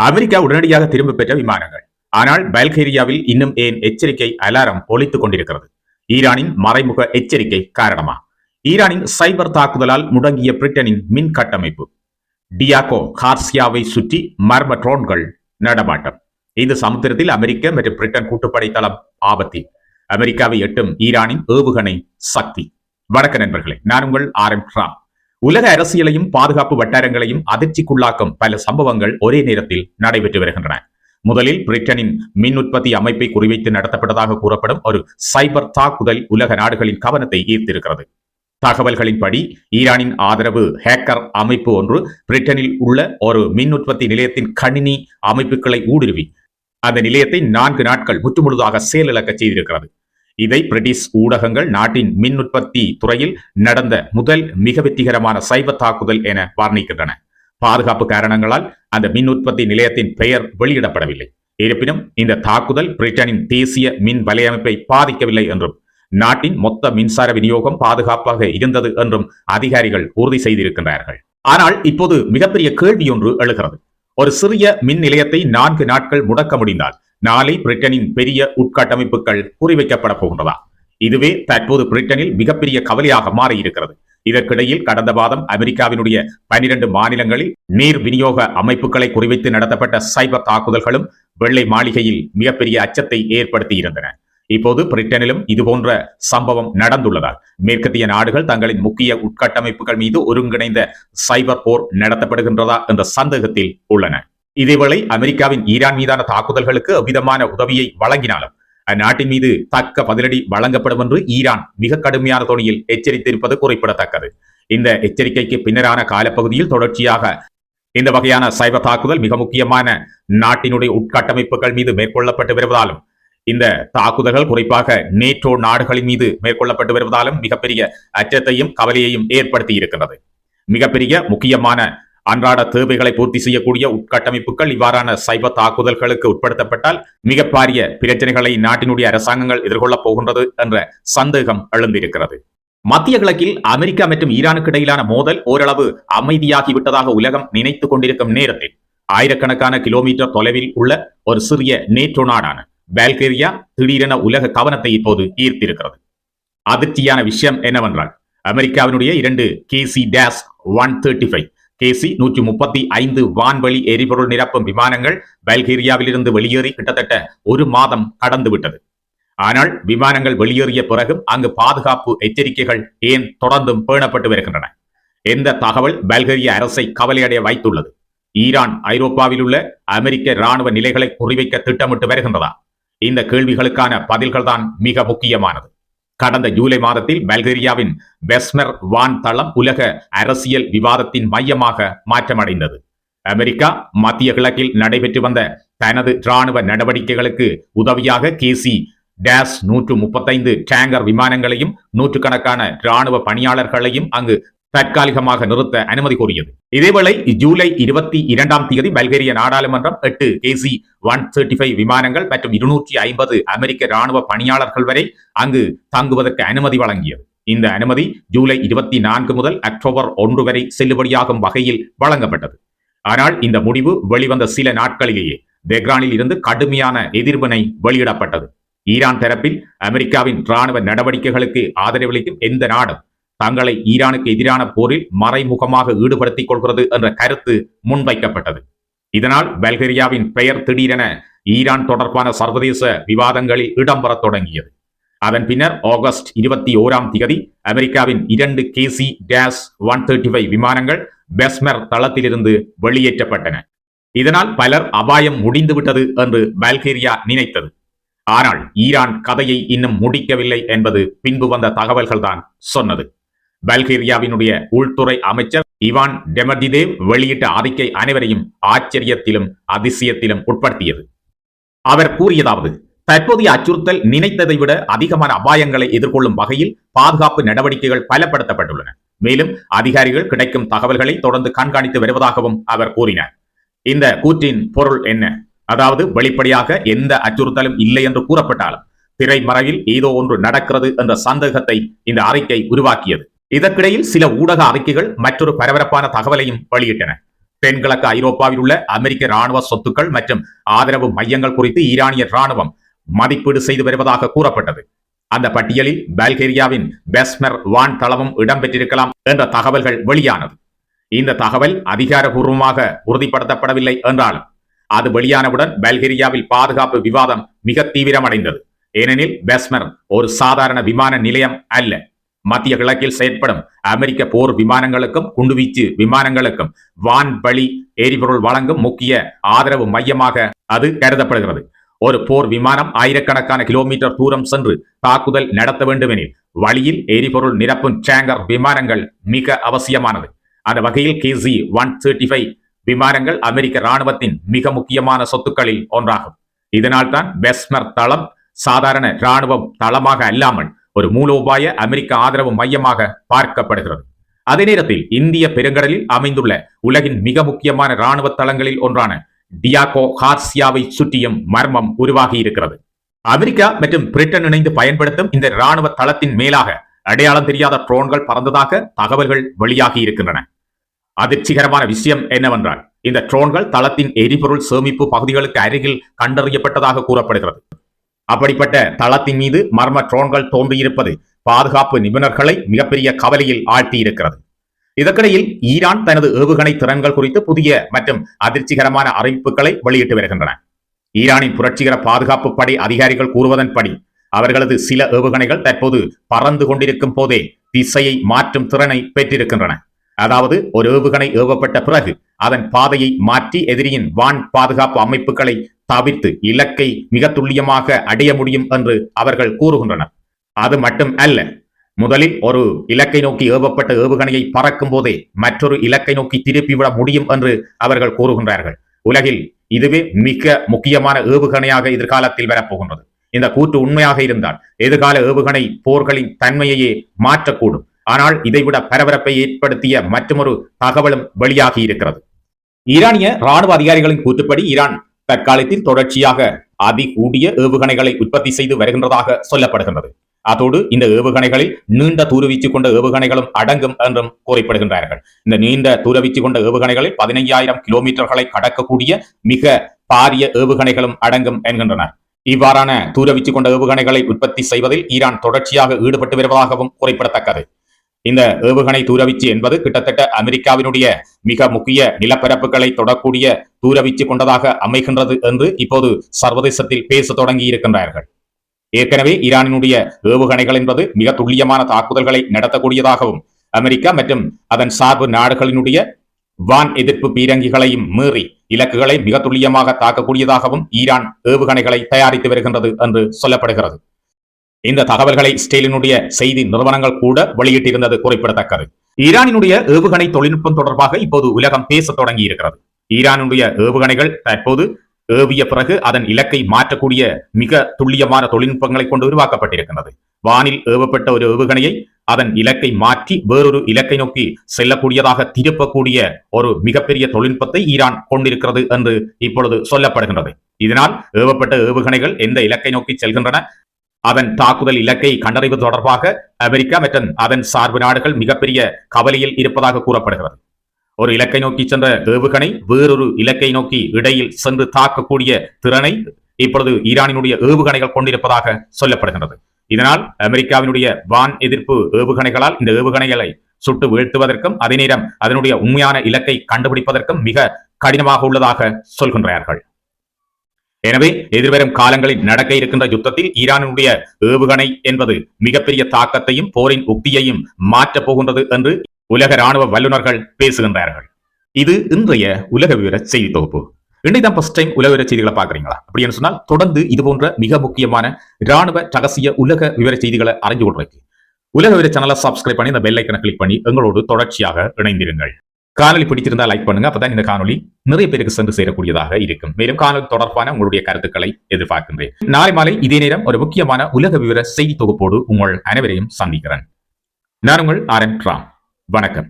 America உடனடியாக திரும்ப பெற்ற விமானங்கள். ஆனால் பல்கேரியாவில் இன்னும் ஏன் எச்சரிக்கை அலாரம் ஒலித்துக் கொண்டிருக்கிறது? ஈரானின் மறைமுக எச்சரிக்கை காரணமா? ஈரானின் சைபர் தாக்குதலால் முடங்கிய பிரிட்டனின் மின் கட்டமைப்பு. டியாகோ கார்சியாவை சுற்றி மர்ம ட்ரோன்கள் நடமாட்டம். இந்த சமுத்திரத்தில் அமெரிக்க மற்றும் பிரிட்டன் கூட்டுப்படை தளம் ஆபத்தில். அமெரிக்காவை எட்டும் ஈரானின் ஏவுகணை சக்தி. வணக்க நண்பர்களே, நான் உங்கள் RM ராம். உலக அரசியலையும் பாதுகாப்பு வட்டாரங்களையும் அதிர்ச்சிக்குள்ளாக்கும் பல சம்பவங்கள் ஒரே நேரத்தில் நடைபெற்று வருகின்றன. முதலில் பிரிட்டனின் மின் உற்பத்தி அமைப்பை குறிவைத்து நடத்தப்பட்டதாக கூறப்படும் ஒரு சைபர் தாக்குதல் உலக நாடுகளின் கவனத்தை ஈர்த்திருக்கிறது. தகவல்களின்படி ஈரானின் ஆதரவு ஹேக்கர் அமைப்பு ஒன்று பிரிட்டனில் உள்ள ஒரு மின் உற்பத்தி நிலையத்தின் கணினி அமைப்புகளை ஊடுருவி அந்த நிலையத்தை 4 நாட்கள் முற்றுமுழுதாக செயலிழக்க செய்திருக்கிறது. இதை பிரிட்டிஷ் ஊடகங்கள் நாட்டின் மின் உற்பத்தி துறையில் நடந்த முதல் மிக வெற்றிகரமான சைபர் தாக்குதல் என வர்ணிக்கின்றன. பாதுகாப்பு காரணங்களால் அந்த மின் உற்பத்தி நிலையத்தின் பெயர் வெளியிடப்படவில்லை. இருப்பினும் இந்த தாக்குதல் பிரிட்டனின் தேசிய மின் வலையமைப்பை பாதிக்கவில்லை என்றும் நாட்டின் மொத்த மின்சார விநியோகம் பாதுகாப்பாக இருந்தது என்றும் அதிகாரிகள் உறுதி செய்திருக்கின்றார்கள். ஆனால் இப்போது மிகப்பெரிய கேள்வி ஒன்று எழுகிறது. ஒரு சிறிய மின் நிலையத்தை 4 நாட்கள் முடக்க முடிந்தால் நாளை பிரிட்டனின் பெரிய உட்கட்டமைப்புகள் குறிவைக்கப்பட போகின்றதா? இதுவே தற்போது பிரிட்டனில் மிகப்பெரிய கவலையாக மாறியிருக்கிறது. இதற்கிடையில் கடந்த மாதம் அமெரிக்காவினுடைய 12 மாநிலங்களில் நீர் விநியோக அமைப்புகளை குறிவைத்து நடத்தப்பட்ட சைபர் தாக்குதல்களும் வெள்ளை மாளிகையில் மிகப்பெரிய அச்சத்தை ஏற்படுத்தி இருந்தன. இப்போது பிரிட்டனிலும் இதுபோன்ற சம்பவம் நடந்துள்ளதால் மேற்கத்திய நாடுகள் தங்களின் முக்கிய உட்கட்டமைப்புகள் மீது ஒருங்கிணைந்த சைபர் போர் நடத்தப்படுகின்றதா என்ற சந்தேகத்தில் உள்ளன. இதேவேளை அமெரிக்காவின் ஈரான் மீதான தாக்குதல்களுக்கு எவ்விதமான உதவியை வழங்கினாலும் அந்நாட்டின் மீது தக்க பதிலடி வழங்கப்படும் என்று ஈரான் மிக கடுமையான தொனியில் எச்சரித்திருப்பது குறிப்பிடத்தக்கது. இந்த எச்சரிக்கைக்கு பின்னரான காலப்பகுதியில் தொடர்ச்சியாக இந்த வகையான சைபர் தாக்குதல் மிக முக்கியமான நாட்டினுடைய உட்கட்டமைப்புகள் மீது மேற்கொள்ளப்பட்டு வருவதாலும் இந்த தாக்குதல்கள் குறிப்பாக நேட்டோ நாடுகளின் மீது மேற்கொள்ளப்பட்டு வருவதாலும் மிகப்பெரிய அச்சத்தையும் கவலையையும் ஏற்படுத்தி இருக்கிறது. மிகப்பெரிய முக்கியமான அன்றாட தேவைகளை பூர்த்தி செய்யக்கூடிய உட்கட்டமைப்புகள் இவ்வாறான சைபர் தாக்குதல்களுக்கு உட்படுத்தப்பட்டால் மிக பாரிய பிரச்சனைகளை நாட்டினுடைய அரசாங்கங்கள் எதிர்கொள்ளப் போகின்றது என்ற சந்தேகம் எழுந்திருக்கிறது. மத்திய கிழக்கில் அமெரிக்கா மற்றும் ஈரானுக்கு இடையிலான மோதல் ஓரளவு அமைதியாகிவிட்டதாக உலகம் நினைத்துக் கொண்டிருக்கும் நேரத்தில் ஆயிரக்கணக்கான கிலோமீட்டர் தொலைவில் உள்ள ஒரு சிறிய நேட்டோ நாடான பல்கேரியா திடீரென உலக கவனத்தை இப்போது ஈர்த்திருக்கிறது. அதிர்ச்சியான விஷயம் என்னவென்றால் அமெரிக்காவினுடைய 2 KC-135 KC-135 வான்வழி எரிபொருள் நிரப்பும் விமானங்கள் பல்கேரியாவிலிருந்து வெளியேறி கிட்டத்தட்ட 1 மாதம் கடந்துவிட்டது. ஆனால் விமானங்கள் வெளியேறிய பிறகும் அங்கு பாதுகாப்பு எச்சரிக்கைகள் ஏன் தொடர்ந்தும் பேணப்பட்டு வருகின்றன? எந்த தகவல் பல்கேரிய அரசை கவலையடைய வைத்துள்ளது? ஈரான் ஐரோப்பாவில் உள்ள அமெரிக்க இராணுவ நிலைகளை குறிவைக்க திட்டமிட்டு வருகின்றதா? இந்த கேள்விகளுக்கான பதில்கள் தான் மிக முக்கியமானது. கடந்த ஜூலை மாதத்தில் பல்கேரியாவின் பெஸ்மெர் வான் தளம் உலக அரசியல் விவாதத்தின் மையமாக மாற்றமடைந்தது. அமெரிக்கா மத்திய கிழக்கில் நடைபெற்று வந்த தனது இராணுவ நடவடிக்கைகளுக்கு உதவியாக KC-135 டேங்கர் விமானங்களையும் நூற்றுக்கணக்கான இராணுவ பணியாளர்களையும் அங்கு தற்காலிகமாக நிறுத்த அனுமதி கோரியது. இதேவேளை ஜூலை 22ஆம் தேதி பல்கேரிய நாடாளுமன்றம் 8 KC-135 விமானங்கள் மற்றும் 250 அமெரிக்க இராணுவ பணியாளர்கள் வரை அங்கு தங்குவதற்கு அனுமதி வழங்கியது. இந்த அனுமதி ஜூலை 24 முதல் அக்டோபர் 1 வரை செல்லுபடியாகும் வகையில் வழங்கப்பட்டது. ஆனால் இந்த முடிவு வெளிவந்த சில நாட்களிலேயே தெஹ்ரானில் இருந்து கடுமையான எதிர்வினை வெளியிடப்பட்டது. ஈரான் தரப்பில் அமெரிக்காவின் இராணுவ நடவடிக்கைகளுக்கு ஆதரவளிக்கும் எந்த நாடும் தங்களை ஈரானுக்கு எதிரான போரில் மறைமுகமாக ஈடுபடுத்திக் கொள்கிறது என்ற கருத்து முன்வைக்கப்பட்டது. இதனால் பல்கேரியாவின் பெயர் திடீரென ஈரான் தொடர்பான சர்வதேச விவாதங்களில் இடம்பெறத் தொடங்கியது. அதன் பின்னர் ஆகஸ்ட் 21ஆம் தேதி அமெரிக்காவின் 2 KC-135 விமானங்கள் பெஸ்மெர் தளத்திலிருந்து வெளியேற்றப்பட்டன. இதனால் பலர் அபாயம் முடிந்துவிட்டது என்று பல்கேரியா நினைத்தது. ஆனால் ஈரான் கதையை இன்னும் முடிக்கவில்லை என்பது பின்பு வந்த தகவல்கள் தான் சொன்னது. பல்கேரியாவினுடைய உள்துறை அமைச்சர் இவான் டெமர்டிதேவ் வெளியிட்ட அறிக்கை அனைவரையும் ஆச்சரியத்திலும் அதிசயத்திலும் உட்படுத்தியது. அவர் கூறியதாவது: தற்போதைய அச்சுறுத்தல் நினைத்ததை விட அதிகமான அபாயங்களை எதிர்கொள்ளும் வகையில் பாதுகாப்பு நடவடிக்கைகள் பலப்படுத்தப்பட்டுள்ளன. மேலும் அதிகாரிகள் கிடைக்கும் தகவல்களை தொடர்ந்து கண்காணித்து வருவதாகவும் அவர் கூறினார். இந்த கூற்றின் பொருள் என்ன? அதாவது வெளிப்படையாக எந்த அச்சுறுத்தலும் இல்லை என்று கூறப்பட்டாலும் திரைமறைவில் ஏதோ ஒன்று நடக்கிறது என்ற சந்தேகத்தை இந்த அறிக்கை உருவாக்கியது. இதற்கிடையில் சில ஊடக அறிக்கைகள் மற்றொரு பரபரப்பான தகவலையும் வெளியிட்டன. தென்கிழக்கு ஐரோப்பாவில் உள்ள அமெரிக்க ராணுவ சொத்துக்கள் மற்றும் ஆதரவு மையங்கள் குறித்து ஈரானிய ராணுவம் மதிப்பீடு செய்து வருவதாக கூறப்பட்டது. அந்த பட்டியலில் பல்கேரியாவின் பெஸ்மெர் வான் தளமும் இடம்பெற்றிருக்கலாம் என்ற தகவல்கள் வெளியானது. இந்த தகவல் அதிகாரப்பூர்வமாக உறுதிப்படுத்தப்படவில்லை என்றாலும் அது வெளியானவுடன் பல்கேரியாவில் பாதுகாப்பு விவாதம் மிக தீவிரமடைந்தது. ஏனெனில் பெஸ்மெர் ஒரு சாதாரண விமான நிலையம் அல்ல. மத்திய கிழக்கில் செயற்படும் அமெரிக்க போர் விமானங்களுக்கும் குண்டுவீச்சு விமானங்களுக்கும் வான்வழி எரிபொருள் வழங்கும் முக்கிய ஆதரவு மையமாக அது கருதப்படுகிறது. ஒரு போர் விமானம் ஆயிரக்கணக்கான கிலோமீட்டர் தூரம் சென்று தாக்குதல் நடத்த வேண்டுமெனில் வழியில் எரிபொருள் நிரப்பும் டேங்கர் விமானங்கள் மிக அவசியமானது. அந்த வகையில் KC-135 விமானங்கள் அமெரிக்க ராணுவத்தின் மிக முக்கியமான சொத்துக்களில் ஒன்றாகும். இதனால் தான் பெஸ்மெர் தளம் சாதாரண ராணுவ தளமாக அல்லாமல் ஒரு மூலோபாய அமெரிக்க ஆதரவு மையமாக பார்க்கப்படுகிறது. அதே நேரத்தில் இந்திய பெருங்கடலில் அமைந்துள்ள உலகின் மிக முக்கியமான ராணுவ தளங்களில் ஒன்றான டியாகோ கார்சியாவை சுற்றியும் மர்மம் உருவாகி இருக்கிறது. அமெரிக்கா மற்றும் பிரிட்டன் இணைந்து பயன்படுத்தும் இந்த ராணுவ தளத்தின் மேலாக அடையாளம் தெரியாத ட்ரோன்கள் பறந்ததாக தகவல்கள் வெளியாகி இருக்கின்றன. அதிர்ச்சிகரமான விஷயம் என்னவென்றால் இந்த ட்ரோன்கள் தளத்தின் எரிபொருள் சேமிப்பு பகுதிகளுக்கு அருகில் கண்டறியப்பட்டதாக கூறப்படுகிறது. அப்படிப்பட்ட தளத்தின் மீது மர்ம ட்ரோன்கள் தோன்றியிருப்பது பாதுகாப்பு நிபுணர்களை மிகப்பெரிய கவலையில் ஆழ்த்தியிருக்கிறது. இதற்கிடையில் ஈரான் தனது ஏவுகணை திறன்கள் குறித்து புதிய மற்றும் அதிர்ச்சிகரமான அறிவிப்புகளை வெளியிட்டு வருகின்றன. ஈரானின் புரட்சிகர பாதுகாப்பு படை அதிகாரிகள் கூறுவதன்படி அவர்களது சில ஏவுகணைகள் தற்போது பறந்து கொண்டிருக்கும் போதே திசையை மாற்றும் திறனை பெற்றிருக்கின்றன. அதாவது ஒரு ஏவுகணை ஏவப்பட்ட பிறகு அதன் பாதையை மாற்றி எதிரியின் வான் பாதுகாப்பு அமைப்புகளை தவிர்த்து இலக்கை மிக துல்லியமாக அடைய முடியும் என்று அவர்கள் கூறுகின்றனர். அது மட்டும் அல்ல, முதலில் ஒரு இலக்கை நோக்கி ஏவப்பட்ட ஏவுகணையை பறக்கும் போதே மற்றொரு இலக்கை நோக்கி திருப்பிவிட முடியும் என்று அவர்கள் கூறுகின்றார்கள். உலகில் இதுவே மிக முக்கியமான ஏவுகணையாக எதிர்காலத்தில் வரப்போகின்றது. இந்த கூற்று உண்மையாக இருந்தால் எதிர்கால ஏவுகணை போர்களின் தன்மையையே மாற்றக்கூடும். ஆனால் இதைவிட பரபரப்பை ஏற்படுத்திய மற்றொரு தகவலும் வெளியாகி இருக்கிறது. ஈரானிய ராணுவ அதிகாரிகளின் கூற்றுப்படி ஈரான் தற்காலத்தில் தொடர்ச்சியாக அதிகூடிய ஏவுகணைகளை உற்பத்தி செய்து வருகின்றதாக சொல்லப்படுகின்றது. அதோடு இந்த ஏவுகணைகளில் நீண்ட தூரவீச்சு கொண்ட ஏவுகணைகளும் அடங்கும் என்றும் கூறப்படுகின்றார்கள். இந்த நீண்ட தூரவீச்சு கொண்ட ஏவுகணைகளில் 15,000 கிலோமீட்டர்களை கடக்கக்கூடிய மிக பாரிய ஏவுகணைகளும் அடங்கும் என்கின்றனர். இவ்வாறான தூரவீச்சு கொண்ட ஏவுகணைகளை உற்பத்தி செய்வதில் ஈரான் தொடர்ச்சியாக ஈடுபட்டு வருவதாகவும் குறிப்பிடத்தக்கது. இந்த ஏவுகணை தூரவீச்சு என்பது கிட்டத்தட்ட அமெரிக்காவினுடைய மிக முக்கிய நிலப்பரப்புகளை தொடக்கூடிய தூரவீச்சு கொண்டதாக அமைகின்றது என்று இப்போது சர்வதேசத்தில் பேச தொடங்கி இருக்கின்றார்கள். ஏற்கனவே ஈரானினுடைய ஏவுகணைகள் என்பது மிக துல்லியமான தாக்குதல்களை நடத்தக்கூடியதாகவும் அமெரிக்கா மற்றும் அதன் சார்பு நாடுகளினுடைய வான் எதிர்ப்பு பீரங்கிகளையும் மீறி இலக்குகளை மிக துல்லியமாக தாக்கக்கூடியதாகவும் ஈரான் ஏவுகணைகளை தயாரித்து வருகின்றது என்று சொல்லப்படுகிறது. இந்த தகவல்களை இஸ்ரேலினுடைய செய்தி நிறுவனங்கள் கூட வெளியிட்டிருந்தது குறிப்பிடத்தக்கது. ஈரானினுடைய ஏவுகணை தொழில்நுட்பம் தொடர்பாக இப்போது உலகம் பேச தொடங்கி இருக்கிறது. ஈரானுடைய ஏவுகணைகள் தற்போது ஏவிய பிறகு அதன் இலக்கை மாற்றக்கூடிய மிக துல்லியமான தொழில்நுட்பங்களை கொண்டு உருவாக்கப்பட்டிருக்கிறது. வானில் ஏவப்பட்ட ஒரு ஏவுகணையை அதன் இலக்கை மாற்றி வேறொரு இலக்கை நோக்கி செல்லக்கூடியதாக திருப்பக்கூடிய ஒரு மிகப்பெரிய தொழில்நுட்பத்தை ஈரான் கொண்டிருக்கிறது என்று இப்பொழுது சொல்லப்படுகின்றது. இதனால் ஏவப்பட்ட ஏவுகணைகள் எந்த இலக்கை நோக்கி செல்கின்றன, அதன் தாக்குதல் இலக்கை கண்டறிவது தொடர்பாக அமெரிக்கா மற்றும் அதன் சார்பு நாடுகள் மிகப்பெரிய கவலையில் இருப்பதாக கூறப்படுகிறது. ஒரு இலக்கை நோக்கி சென்ற ஏவுகணை வேறொரு இலக்கை நோக்கி இடையில் சென்று தாக்கக்கூடிய திறனை இப்பொழுது ஈரானினுடைய ஏவுகணைகள் கொண்டிருப்பதாக சொல்லப்படுகின்றது. இதனால் அமெரிக்காவினுடைய வான் எதிர்ப்பு ஏவுகணைகளால் இந்த ஏவுகணைகளை சுட்டு வீழ்த்துவதற்கும் அதே நேரம் அதனுடைய உண்மையான இலக்கை கண்டுபிடிப்பதற்கும் மிக கடினமாக உள்ளதாக சொல்கின்றார்கள். எனவே எதிர்வரும் காலங்களில் நடக்க இருக்கின்ற யுத்தத்தில் ஈரானுடைய ஏவுகணை என்பது மிகப்பெரிய தாக்கத்தையும் போரின் உக்தியையும் மாற்றப் போகின்றது என்று உலக ராணுவ வல்லுநர்கள் பேசுகின்றார்கள். இது இன்றைய உலக விவர செய்தி தொகுப்பு. இன்னைக்கு ஃபர்ஸ்ட் டைம் உலக விவர செய்திகளை பாக்குறீங்களா? அப்படின்னு சொன்னால் தொடர்ந்து இது போன்ற மிக முக்கியமான ராணுவ ரகசிய உலக விவர செய்திகளை அறிஞ்சு கொள்றதுக்கு உலக விவர சேனலை சப்ஸ்கிரைப் பண்ணி இந்த பெல் ஐக்கனை கிளிக் பண்ணி எங்களோடு தொடர்ச்சியாக இணைந்திருங்கள். காணொலி பிடிச்சிருந்தா லைக் பண்ணுங்க. அப்பதான் இந்த காணொலி நிறைய பேருக்கு சென்று சேரக்கூடியதாக இருக்கும். மேலும் காணொலி தொடர்பான உங்களுடைய கருத்துக்களை எதிர்பார்க்கின்றேன். நாளை மாலை இதே நேரம் ஒரு முக்கியமான உலக விவர செய்தி தொகுப்போடு உங்கள் அனைவரையும் சந்திக்கிறேன். நான் உங்கள் RN ராம். வணக்கம்.